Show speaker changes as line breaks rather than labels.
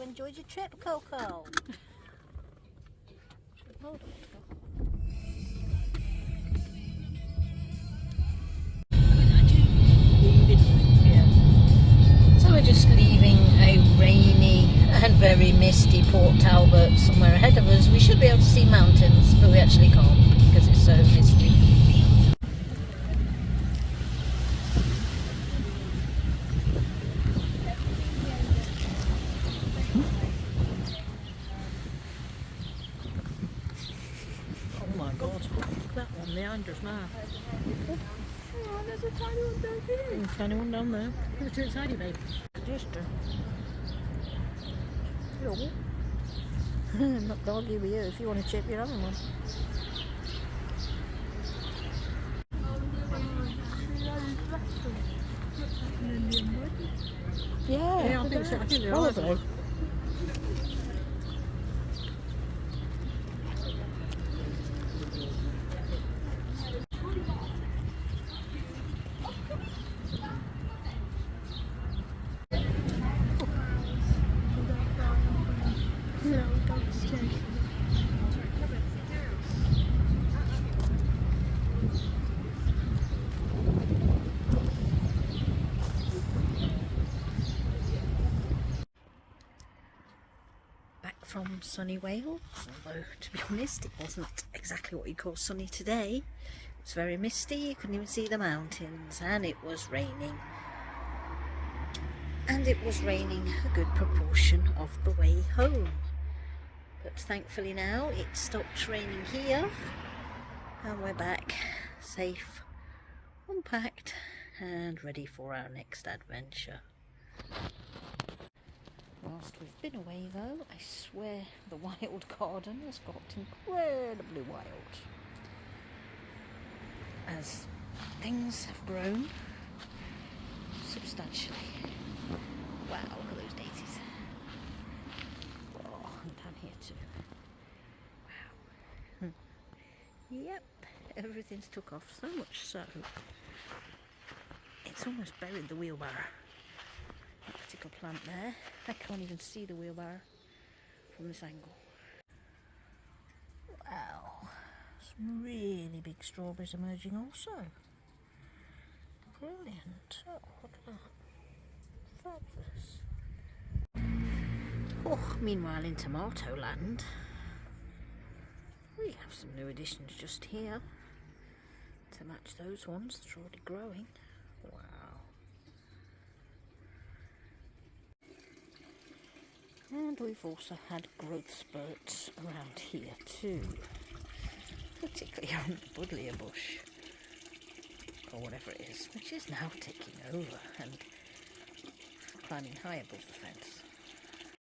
you enjoyed your trip, Coco. So we're just leaving a rainy and very misty Port Talbot somewhere ahead of us. We should be able to see mountains, but we actually can't because it's so misty. Oh my god, look at that one behind us now.
Oh, there's a tiny one down here.
Tiny one down there.
It's too tiny, babe.
Just hello. I'm not doggy with you if you want to chip your other one.
Yeah, I think so. I think they are.
Probably. Back from sunny Wales, although to be honest it wasn't exactly what you call sunny today. It was very misty, you couldn't even see the mountains, and it was raining. And it was raining a good proportion of the way home. But thankfully now it stopped raining here and we're back safe, unpacked and ready for our next adventure. Whilst we've been away though, I swear the wild garden has got incredibly wild. As things have grown substantially. Wow, look at those daisies. Oh, and down here too. Wow. Yep, everything's took off, so much so it's almost buried the wheelbarrow. That particular plant there, I can't even see the wheelbarrow from this angle. Wow, some really big strawberries emerging also. Brilliant. Oh, look at that. Fabulous. Oh, meanwhile in tomato land, we have some new additions just here to match those ones that are already growing. Wow. And we've also had growth spurts around here too, particularly on the buddleia bush, or whatever it is, which is now taking over and climbing high above the fence.